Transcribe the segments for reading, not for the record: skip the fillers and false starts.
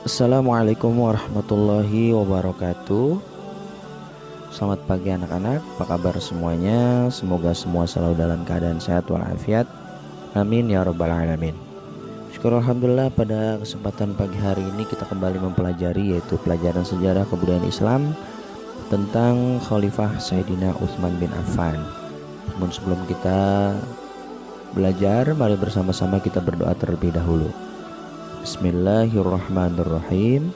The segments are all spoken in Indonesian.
Assalamualaikum warahmatullahi wabarakatuh. Selamat pagi anak-anak, apa kabar semuanya? Semoga semua selalu dalam keadaan sehat walafiat. Amin ya rabbal alamin. Syukur alhamdulillah, pada kesempatan pagi hari ini kita kembali mempelajari yaitu pelajaran sejarah kebudayaan Islam tentang Khalifah Sayyidina Utsman bin Affan. Namun sebelum kita belajar, mari bersama-sama kita berdoa terlebih dahulu. Bismillahirrahmanirrahim.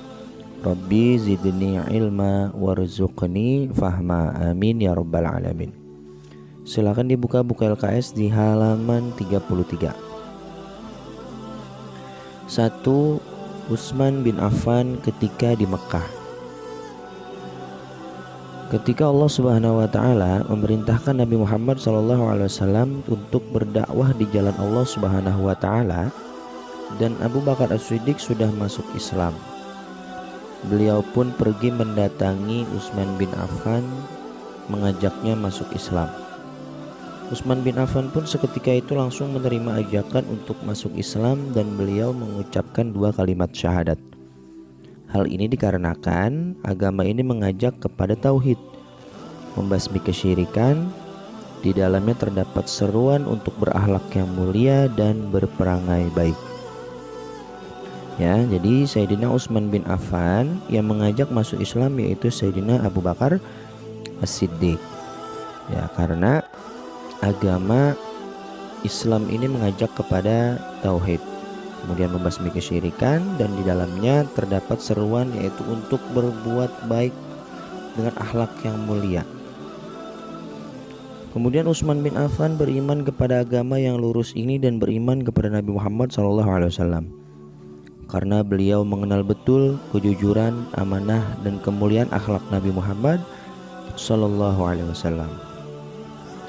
Rabbi zidni ilma warzuqni fahma, amin ya rabbal alamin. Silakan dibuka buku LKS di halaman 33. 1. Utsman bin Affan ketika di Mekah. Ketika Allah Subhanahu wa taala memerintahkan Nabi Muhammad SAW untuk berdakwah di jalan Allah Subhanahu wa taala, dan Abu Bakar As-Siddiq sudah masuk Islam, beliau pun pergi mendatangi Utsman bin Affan, mengajaknya masuk Islam. Utsman bin Affan pun seketika itu langsung menerima ajakan untuk masuk Islam dan beliau mengucapkan 2 kalimat syahadat. Hal ini dikarenakan agama ini mengajak kepada tauhid, membasmi kesyirikan. Di dalamnya terdapat seruan untuk berakhlak yang mulia dan berperangai baik. Ya, jadi Sayyidina Utsman bin Affan yang mengajak masuk Islam yaitu Sayyidina Abu Bakar As-Siddiq. Ya, karena agama Islam ini mengajak kepada tauhid, kemudian membasmi kesyirikan, dan di dalamnya terdapat seruan yaitu untuk berbuat baik dengan akhlak yang mulia. Kemudian Utsman bin Affan beriman kepada agama yang lurus ini dan beriman kepada Nabi Muhammad SAW. Karena beliau mengenal betul kejujuran, amanah, dan kemuliaan akhlak Nabi Muhammad SAW.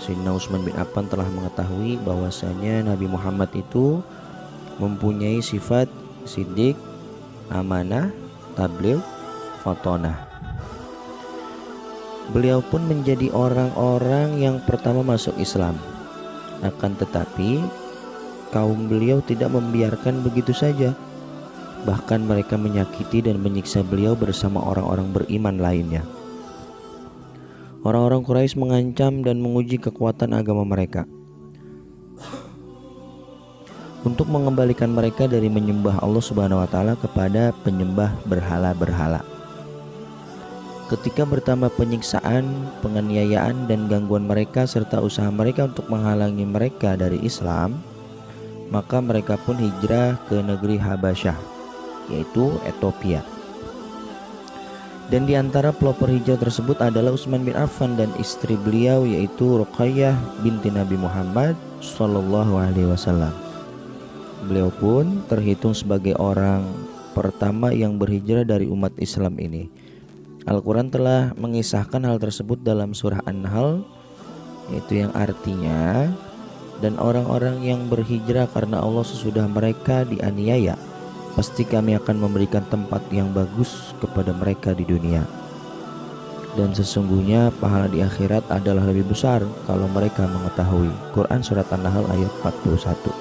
Sayyidina Utsman bin Affan telah mengetahui bahwasanya Nabi Muhammad itu mempunyai sifat siddiq, amanah, tabligh, fatonah. Beliau pun menjadi orang-orang yang pertama masuk Islam. Akan tetapi kaum beliau tidak membiarkan begitu saja. Bahkan mereka menyakiti dan menyiksa beliau bersama orang-orang beriman lainnya. Orang-orang Quraisy mengancam dan menguji kekuatan agama mereka untuk mengembalikan mereka dari menyembah Allah Subhanahu wa taala kepada penyembah berhala-berhala. Ketika bertambah penyiksaan, penganiayaan, dan gangguan mereka serta usaha mereka untuk menghalangi mereka dari Islam, maka mereka pun hijrah ke negeri Habasyah, yaitu Ethiopia. Dan di antara pelopor hijrah tersebut adalah Utsman bin Affan dan istri beliau yaitu Ruqayyah binti Nabi Muhammad SAW. Beliau pun terhitung sebagai orang pertama yang berhijrah dari umat Islam ini. Al-Quran telah mengisahkan hal tersebut dalam surah An-Nahl, yaitu yang artinya, dan orang-orang yang berhijrah karena Allah sesudah mereka dianiaya, pasti kami akan memberikan tempat yang bagus kepada mereka di dunia. Dan sesungguhnya pahala di akhirat adalah lebih besar kalau mereka mengetahui. Quran Surat An-Nahl ayat 41.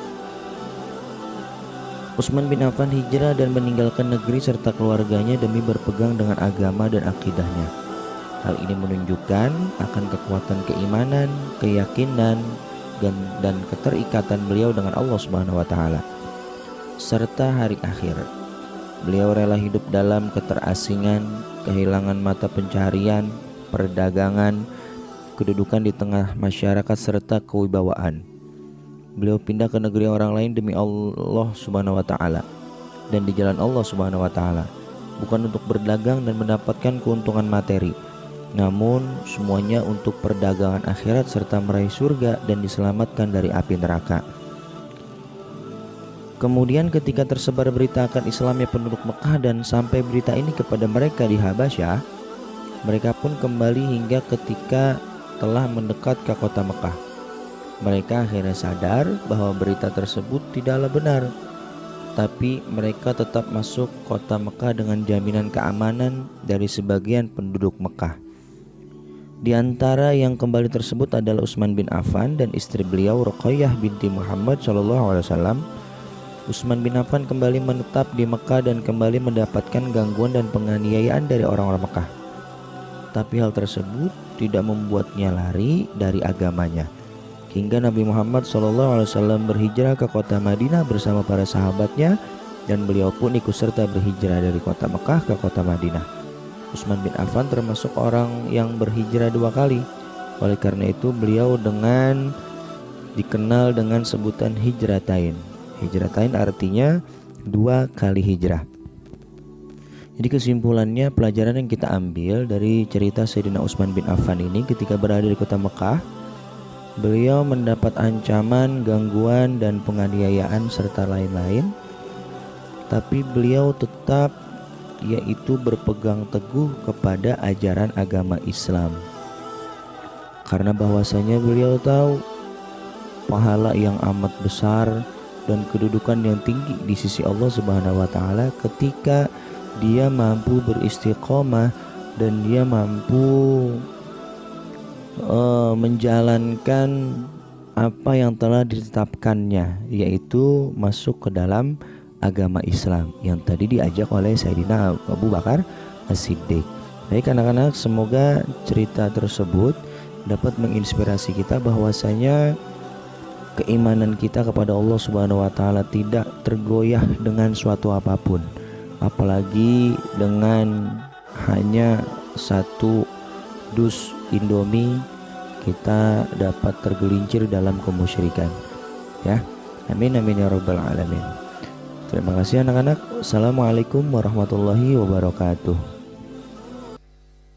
Utsman bin Affan hijrah dan meninggalkan negeri serta keluarganya demi berpegang dengan agama dan akidahnya. Hal ini menunjukkan akan kekuatan keimanan, keyakinan, dan keterikatan beliau dengan Allah Subhanahu wa taala serta hari akhir. Beliau rela hidup dalam keterasingan, kehilangan mata pencaharian, perdagangan, kedudukan di tengah masyarakat serta kewibawaan. Beliau pindah ke negeri orang lain demi Allah Subhanahu wa taala dan di jalan Allah Subhanahu wa taala, bukan untuk berdagang dan mendapatkan keuntungan materi, namun semuanya untuk perdagangan akhirat serta meraih surga dan diselamatkan dari api neraka. Kemudian ketika tersebar berita akan Islamnya penduduk Mekah dan sampai berita ini kepada mereka di Habasyah, mereka pun kembali hingga ketika telah mendekat ke kota Mekah. Mereka akhirnya sadar bahwa berita tersebut tidaklah benar, tapi mereka tetap masuk kota Mekah dengan jaminan keamanan dari sebagian penduduk Mekah. Di antara yang kembali tersebut adalah Utsman bin Affan dan istri beliau Ruqayyah binti Muhammad SAW. Utsman bin Affan kembali menetap di Mekah dan kembali mendapatkan gangguan dan penganiayaan dari orang-orang Mekah. Tapi hal tersebut tidak membuatnya lari dari agamanya. Hingga Nabi Muhammad SAW berhijrah ke kota Madinah bersama para sahabatnya, dan beliau pun ikut serta berhijrah dari kota Mekah ke kota Madinah. Utsman bin Affan termasuk orang yang berhijrah 2 kali. Oleh karena itu beliau dikenal dengan sebutan hijratain. Hijratain artinya 2 kali hijrah. Jadi kesimpulannya, pelajaran yang kita ambil dari cerita Sayyidina Utsman bin Affan ini, ketika berada di kota Mekah, beliau mendapat ancaman, gangguan, dan penganiayaan serta lain-lain. Tapi beliau tetap yaitu berpegang teguh kepada ajaran agama Islam. Karena bahwasanya beliau tahu pahala yang amat besar dan kedudukan yang tinggi di sisi Allah Subhanahu wa taala ketika dia mampu beristiqomah dan dia mampu menjalankan apa yang telah ditetapkannya, yaitu masuk ke dalam agama Islam yang tadi diajak oleh Sayyidina Abu Bakar As-Siddiq. Baik anak-anak, semoga cerita tersebut dapat menginspirasi kita bahwasanya keimanan kita kepada Allah Subhanahu wa taala tidak tergoyah dengan suatu apapun, apalagi dengan hanya 1 dus Indomie kita dapat tergelincir dalam kemusyrikan. Ya, amin amin ya rabbal alamin. Terima kasih anak-anak. Assalamualaikum warahmatullahi wabarakatuh.